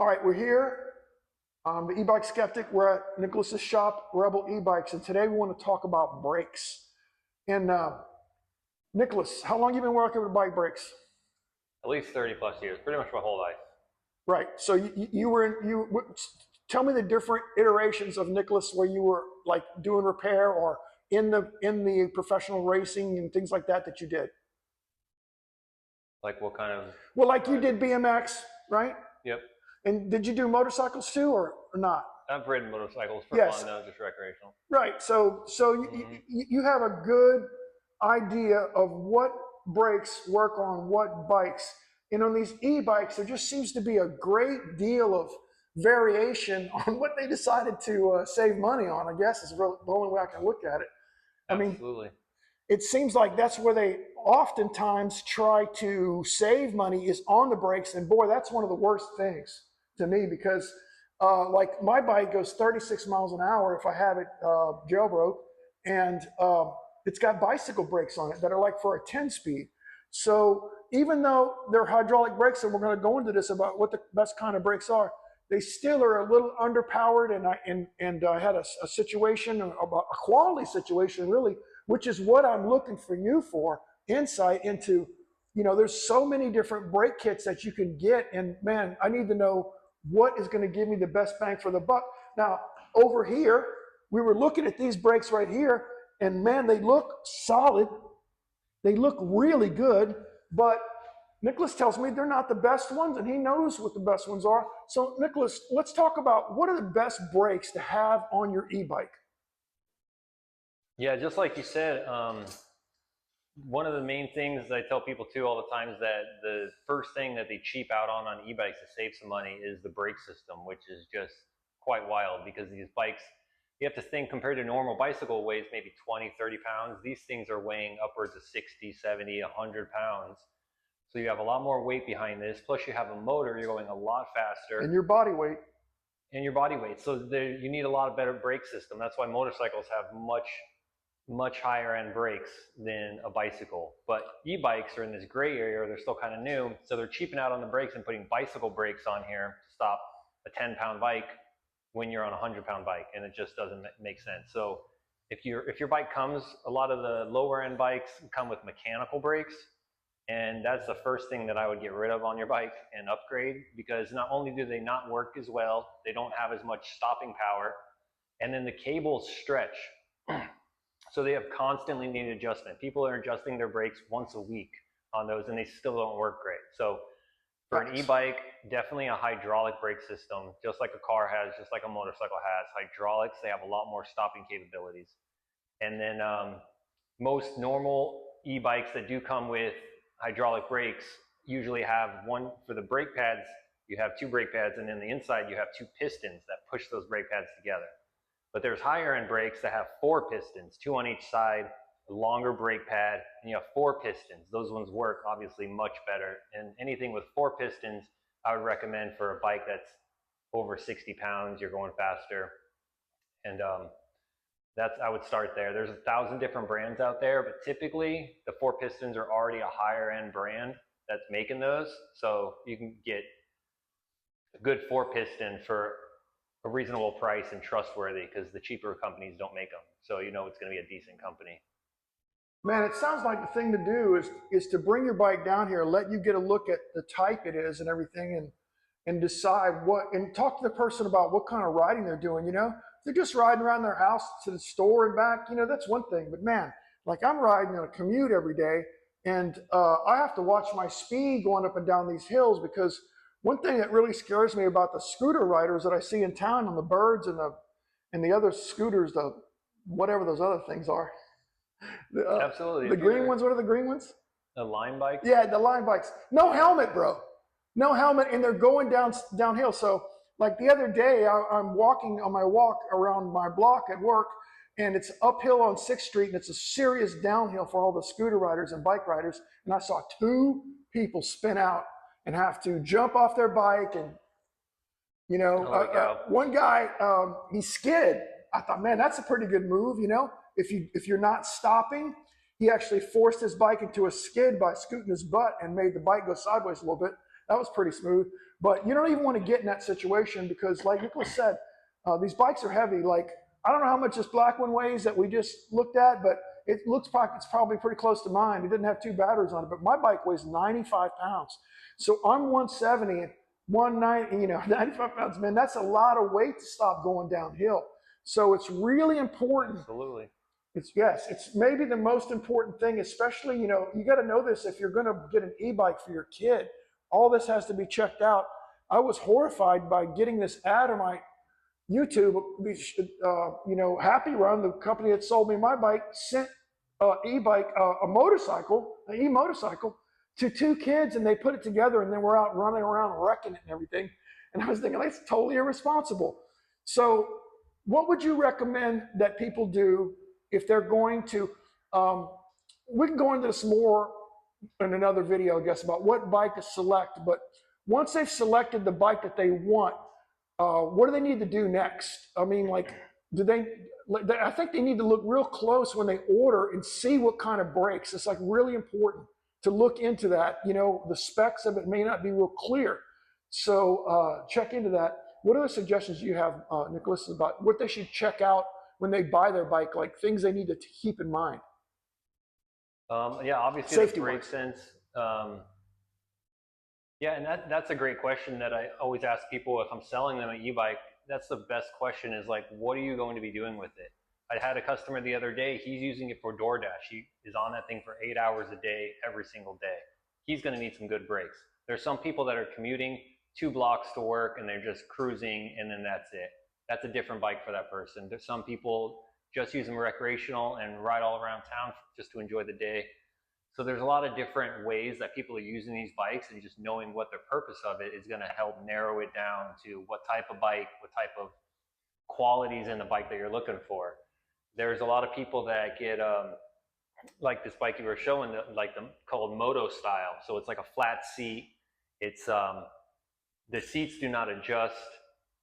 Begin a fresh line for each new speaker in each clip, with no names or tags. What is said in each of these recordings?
All right, we're here. The e-bike skeptic. We're at Nicholas's shop, Rebel E-Bikes, and today we want to talk about brakes. And Nicholas, how long have you been working with bike brakes?
At least 30 plus years, pretty much my whole life.
Right. So tell me the different iterations of Nicholas where you were like doing repair or in the professional racing and things like that you did.
Like what kind of?
Well, like you did BMX, right?
Yep.
And did you do motorcycles too, or not?
I've ridden motorcycles for fun, though, just recreational.
Right. So you have a good idea of what brakes work on what bikes. And on these e-bikes, there just seems to be a great deal of variation on what they decided to save money on, I guess, is the only way I can look at it.
Absolutely.
It seems like that's where they oftentimes try to save money is on the brakes. And boy, that's one of the worst things to me because like my bike goes 36 miles an hour if I have it jailbroke, and it's got bicycle brakes on it that are like for a 10 speed. So even though they're hydraulic brakes, and we're going to go into this about what the best kind of brakes are, they still are a little underpowered. And I had a situation, a quality situation really, which is what I'm looking for you for, insight into, there's so many different brake kits that you can get. And man, I need to know what is going to give me the best bang for the buck. Now, over here, we were looking at these brakes right here, and man, they look solid. They look really good, but Nicholas tells me they're not the best ones, and he knows what the best ones are. So Nicholas, let's talk about what are the best brakes to have on your e-bike.
Yeah, just like you said, one of the main things I tell people too all the time is that the first thing that they cheap out on e-bikes to save some money is the brake system, which is just quite wild because these bikes, you have to think compared to normal bicycle weighs maybe 20, 30 pounds. These things are weighing upwards of 60, 70, 100 pounds. So you have a lot more weight behind this. Plus you have a motor, you're going a lot faster.
And your body weight.
So you need a lot of better brake system. That's why motorcycles have much higher end brakes than a bicycle. But e-bikes are in this gray area, they're still kind of new. So they're cheaping out on the brakes and putting bicycle brakes on here to stop a 10-pound bike when you're on a 100-pound bike, and it just doesn't make sense. So if your bike comes, a lot of the lower end bikes come with mechanical brakes, and that's the first thing that I would get rid of on your bike and upgrade, because not only do they not work as well, they don't have as much stopping power, and then the cables stretch. So they have constantly needed adjustment. People are adjusting their brakes once a week on those, and they still don't work great. So for an e-bike, definitely a hydraulic brake system, just like a car has, just like a motorcycle has. Hydraulics, they have a lot more stopping capabilities. And then most normal e-bikes that do come with hydraulic brakes usually have one for the brake pads. You have two brake pads, and then the inside you have two pistons that push those brake pads together. But there's higher end brakes that have 4 pistons, 2 on each side, a longer brake pad, and you have 4 pistons. Those ones work obviously much better. And anything with 4 pistons, I would recommend for a bike that's over 60 pounds, you're going faster. And I would start there. There's 1,000 different brands out there, but typically the 4 pistons are already a higher end brand that's making those. So you can get a good 4 piston for a reasonable price and trustworthy, because the cheaper companies don't make them. So you know it's going to be a decent company.
Man, it sounds like the thing to do is to bring your bike down here, let you get a look at the type it is and everything, and decide and talk to the person about what kind of riding they're doing. If they're just riding around their house to the store and back, that's one thing. But man, like I'm riding on a commute every day, and I have to watch my speed going up and down these hills, because one thing that really scares me about the scooter riders that I see in town on the birds and the other scooters, the whatever those other things are.
Absolutely.
The green ones, what are the green ones?
The line bikes?
Yeah, the line bikes. No helmet, bro. No helmet, and they're going downhill. So like the other day, I'm walking on my walk around my block at work, and it's uphill on 6th Street, and it's a serious downhill for all the scooter riders and bike riders. And I saw 2 people spin out and have to jump off their bike, and one guy he skid. I thought, man, that's a pretty good move. If you're not stopping, he actually forced his bike into a skid by scooting his butt and made the bike go sideways a little bit. That was pretty smooth. But you don't even want to get in that situation because, like Nicholas said, these bikes are heavy. Like, I don't know how much this black one weighs that we just looked at, but it looks like it's probably pretty close to mine. It didn't have 2 batteries on it, but my bike weighs 95 pounds. So I'm 170 and 190, 95 pounds, man, that's a lot of weight to stop going downhill. So it's really important.
Absolutely.
It's maybe the most important thing, especially, you got to know this if you're going to get an e-bike for your kid. All this has to be checked out. I was horrified by getting this ad on my YouTube. Happy Run, the company that sold me my bike, sent e-bike, an e-motorcycle to 2 kids, and they put it together, and then we're out running around wrecking it and everything. And I was thinking, that's totally irresponsible. So what would you recommend that people do if they're going to, we can go into this more in another video, I guess, about what bike to select, but once they've selected the bike that they want, what do they need to do next? I mean, like, I think they need to look real close when they order and see what kind of brakes. It's like really important to look into that. The specs of it may not be real clear. So check into that. What other suggestions do you have, Nicholas, about what they should check out when they buy their bike, like things they need to keep in mind?
Yeah, obviously
Safety
the brake sense. Yeah, and that's a great question that I always ask people if I'm selling them an e-bike. That's the best question, is like, what are you going to be doing with it? I had a customer the other day, he's using it for DoorDash. He is on that thing for 8 hours a day, every single day. He's going to need some good brakes. There's some people that are commuting 2 blocks to work and they're just cruising and then that's it. That's a different bike for that person. There's some people just use them recreational and ride all around town just to enjoy the day. So there's a lot of different ways that people are using these bikes, and just knowing what the purpose of it is going to help narrow it down to what type of bike, what type of qualities in the bike that you're looking for. There's a lot of people that get like this bike you were showing, called moto style. So it's like a flat seat. It's the seats do not adjust,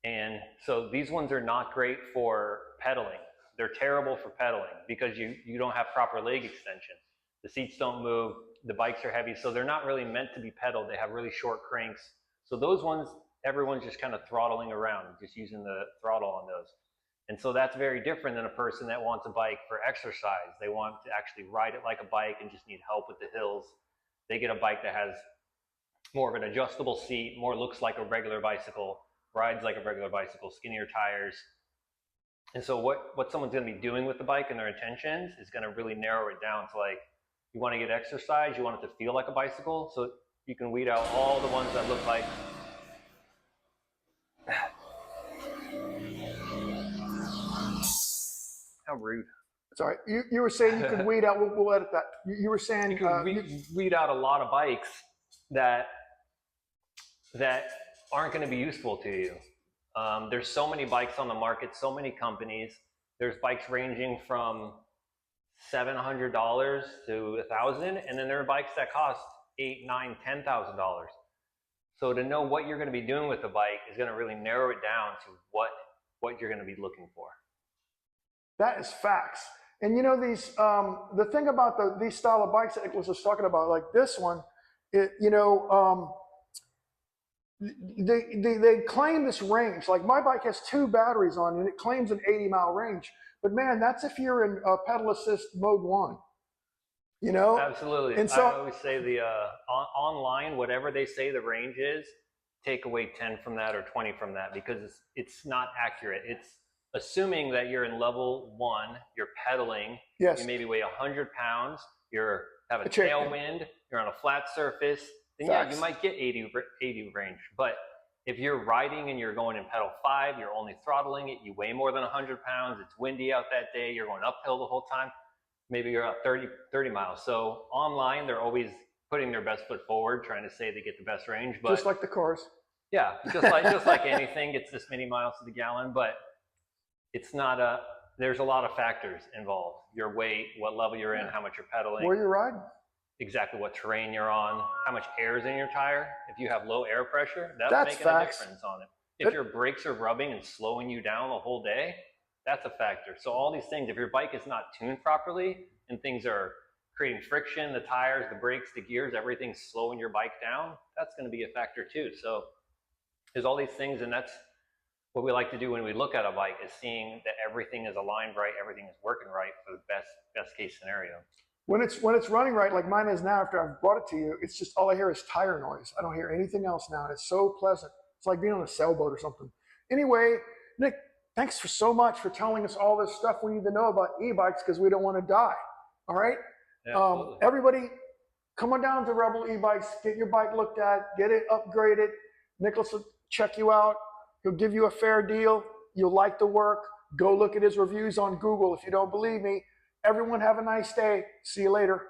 and so these ones are not great for pedaling. They're terrible for pedaling because you don't have proper leg extension. The seats don't move, the bikes are heavy, so they're not really meant to be pedaled. They have really short cranks. So those ones, everyone's just kind of throttling around, just using the throttle on those. And so that's very different than a person that wants a bike for exercise. They want to actually ride it like a bike and just need help with the hills. They get a bike that has more of an adjustable seat, more looks like a regular bicycle, rides like a regular bicycle, skinnier tires. And so what someone's going to be doing with the bike and their intentions is going to really narrow it down to, like, you want to get exercise, you want it to feel like a bicycle, so you can weed out all the ones that look like. How rude.
Sorry, you were saying you could weed out, we'll edit that. You were saying
you can weed out a lot of bikes that aren't going to be useful to you. There's so many bikes on the market, so many companies. There's bikes ranging from $700 to $1,000, and then there are bikes that cost $8,000, $9,000, $10,000. So to know what you're going to be doing with the bike is going to really narrow it down to what you're going to be looking for.
That is facts. And these the thing about these style of bikes that Nicholas was talking about, like this one, they claim this range. Like my bike has 2 batteries on it, and it claims an 80-mile range. But man, that's if you're in pedal assist mode 1.
Absolutely. And so I always say online, whatever they say the range is, take away 10 from that or 20 from that, because it's not accurate. It's assuming that you're in level 1, you're pedaling,
yes.
You maybe weigh 100 pounds, you have a tailwind, you're on a flat surface, then yeah, you might get 80 range. But if you're riding and you're going in pedal 5, you're only throttling it, you weigh more than 100 pounds, it's windy out that day, you're going uphill the whole time, maybe you're up 30 miles. So online, they're always putting their best foot forward, trying to say they get the best range. But
just like the cars.
Yeah, just like anything, it's this many miles to the gallon, but it's not there's a lot of factors involved. Your weight, what level you're in, how much you're pedaling.
Where you're riding.
Exactly what terrain you're on, how much air is in your tire. If you have low air pressure, that's making a difference on it. If your brakes are rubbing and slowing you down the whole day, that's a factor. So all these things, if your bike is not tuned properly and things are creating friction, the tires, the brakes, the gears, everything's slowing your bike down, that's going to be a factor too. So There's all these things, and that's what we like to do when we look at a bike, is seeing that everything is aligned right, everything is working right for the best case scenario.
When it's running right, like mine is now after I've brought it to you, it's just all I hear is tire noise. I don't hear anything else now. It's so pleasant. It's like being on a sailboat or something. Anyway, Nick, thanks for so much for telling us all this stuff we need to know about e-bikes because we don't want to die. All right?
Yeah,
Everybody, come on down to Rebel e-bikes, get your bike looked at, get it upgraded. Nicholas will check you out. He'll give you a fair deal. You'll like the work. Go look at his reviews on Google if you don't believe me. Everyone have a nice day. See you later.